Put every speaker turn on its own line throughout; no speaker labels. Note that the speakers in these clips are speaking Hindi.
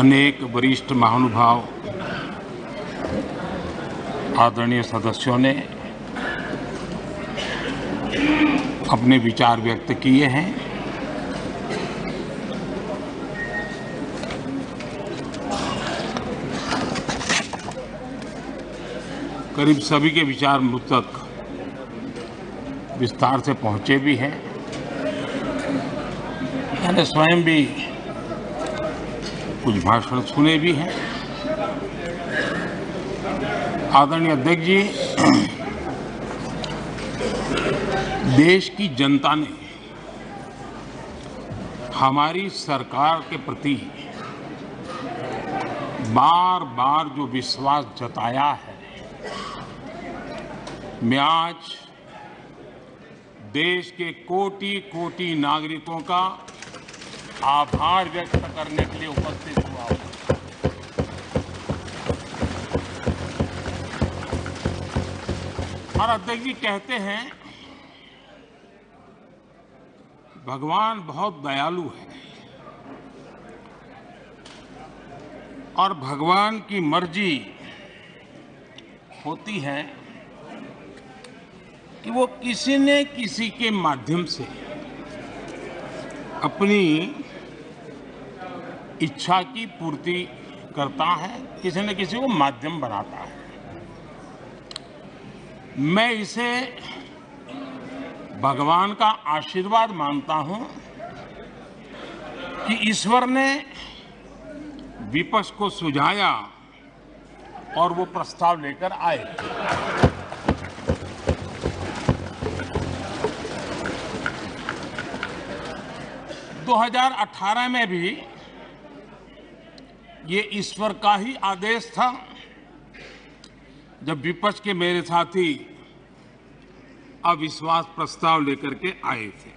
अनेक वरिष्ठ महानुभाव, आदरणीय सदस्यों ने अपने विचार व्यक्त किए हैं। करीब सभी के विचार मुझ तक विस्तार से पहुंचे भी हैं। मैंने स्वयं भी कुछ भाषण सुने भी हैं। आदरणीय अध्यक्ष जी, देश की जनता ने हमारी सरकार के प्रति बार बार जो विश्वास जताया है, मैं आज देश के कोटि कोटि नागरिकों का आभार व्यक्त करने के लिए उपस्थित हुआ हूं। और अध्यक्ष जी कहते हैं भगवान बहुत दयालु है और भगवान की मर्जी होती है कि वो किसी न किसी के माध्यम से अपनी इच्छा की पूर्ति करता है, किसी न किसी को माध्यम बनाता है। मैं इसे भगवान का आशीर्वाद मानता हूं कि ईश्वर ने विपक्ष को सुझाया और वो प्रस्ताव लेकर आए। दो 2018 में भी ये ईश्वर का ही आदेश था, जब विपक्ष के मेरे साथी अविश्वास प्रस्ताव लेकर के आए थे।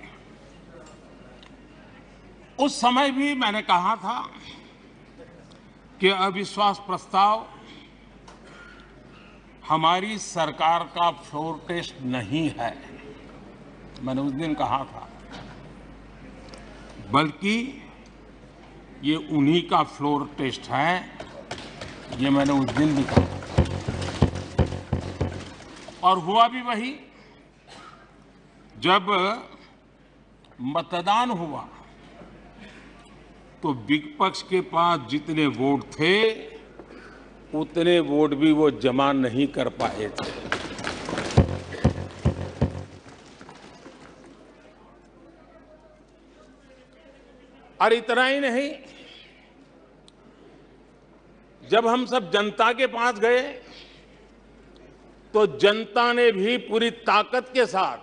उस समय भी मैंने कहा था कि अविश्वास प्रस्ताव हमारी सरकार का फ्लोर टेस्ट नहीं है। मैंने उस दिन कहा था, बल्कि ये उन्हीं का फ्लोर टेस्ट है। ये मैंने उस दिन भी कहा और हुआ भी वही। जब मतदान हुआ तो विपक्ष के पास जितने वोट थे उतने वोट भी वो जमा नहीं कर पाए थे। और इतना ही नहीं, जब हम सब जनता के पास गए तो जनता ने भी पूरी ताकत के साथ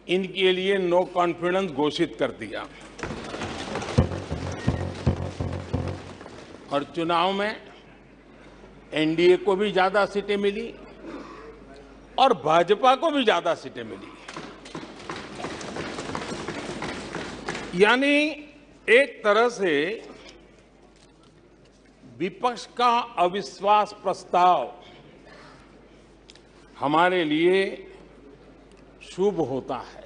इनके लिए नो कॉन्फिडेंस घोषित कर दिया। और चुनाव में एनडीए को भी ज्यादा सीटें मिली और भाजपा को भी ज्यादा सीटें मिली। यानी एक तरह से विपक्ष का अविश्वास प्रस्ताव हमारे लिए शुभ होता है।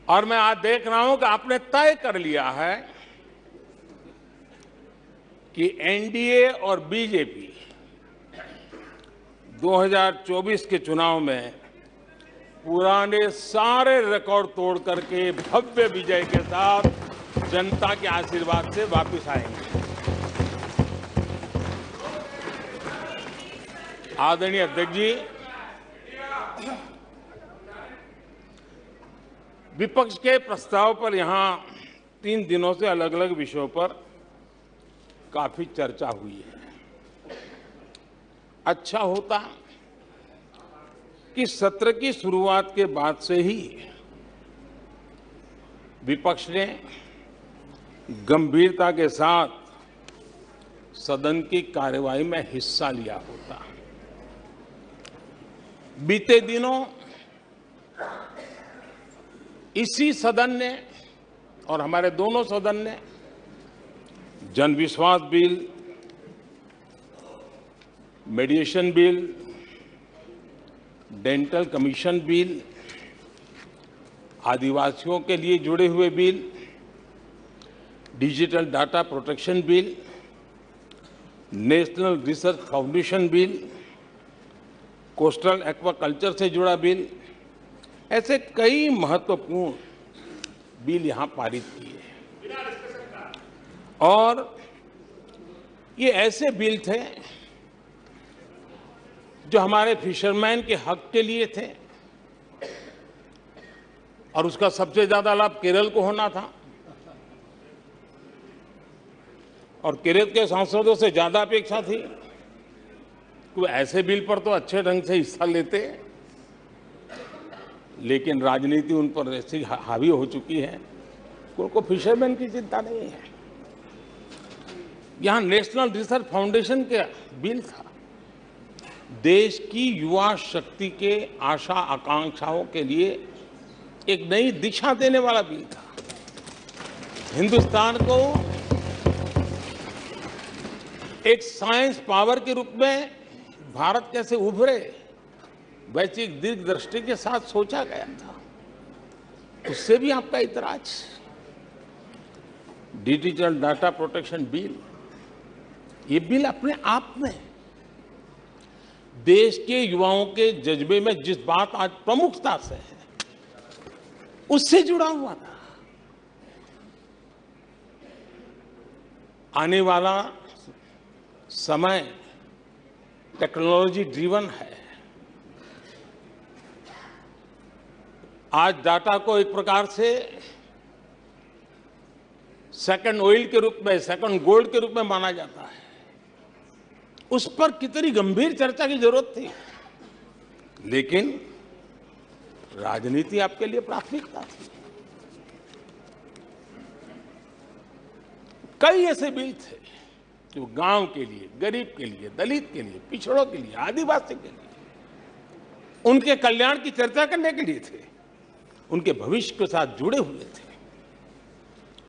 और मैं आज देख रहा हूं कि आपने तय कर लिया है कि एनडीए और बीजेपी 2024 के चुनाव में पुराने सारे रिकॉर्ड तोड़ करके भव्य विजय के साथ जनता के आशीर्वाद से वापस आएंगे। आदरणीय अध्यक्ष जी, विपक्ष के प्रस्ताव पर यहां 3 दिनों से अलग अलग विषयों पर काफी चर्चा हुई है। अच्छा होता कि सत्र की शुरुआत के बाद से ही विपक्ष ने गंभीरता के साथ सदन की कार्यवाही में हिस्सा लिया होता। बीते दिनों इसी सदन ने और हमारे दोनों सदन ने Jan Vishwas bill, mediation bill, dental commission bill आदिवासियों के लिए जुड़े हुए bill, digital data protection bill, national research foundation bill, coastal aquaculture से जुड़ा बिल, ऐसे कई महत्वपूर्ण बिल यहां पारित किए। और ये ऐसे बिल थे जो हमारे फिशरमैन के हक के लिए थे, और उसका सबसे ज्यादा लाभ केरल को होना था। और केरल के सांसदों से ज्यादा अपेक्षा थी कि ऐसे बिल पर तो अच्छे ढंग से हिस्सा लेते, लेकिन राजनीति उन पर ऐसी हावी हो चुकी है कि उनको फिशरमैन की चिंता नहीं है। यहां नेशनल रिसर्च फाउंडेशन का बिल था, देश की युवा शक्ति के आशा आकांक्षाओं के लिए एक नई दिशा देने वाला बिल था। हिंदुस्तान को एक साइंस पावर के रूप में भारत कैसे उभरे, वैश्विक दीर्घदृष्टि के साथ सोचा गया था। उससे भी आपका इतराज। डिजिटल डाटा प्रोटेक्शन बिल, ये बिल अपने आप में देश के युवाओं के जज्बे में जिस बात आज प्रमुखता से है, उससे जुड़ा हुआ था। आने वाला समय टेक्नोलॉजी ड्रिवन है। आज डाटा को एक प्रकार से सेकंड ऑयल के रूप में, सेकंड गोल्ड के रूप में माना जाता है। उस पर कितनी गंभीर चर्चा की जरूरत थी, लेकिन राजनीति आपके लिए प्राथमिकता थी। कई ऐसे बिल थे जो गांव के लिए, गरीब के लिए, दलित के लिए, पिछड़ों के लिए, आदिवासी के लिए, उनके कल्याण की चर्चा करने के लिए थे, उनके भविष्य के साथ जुड़े हुए थे।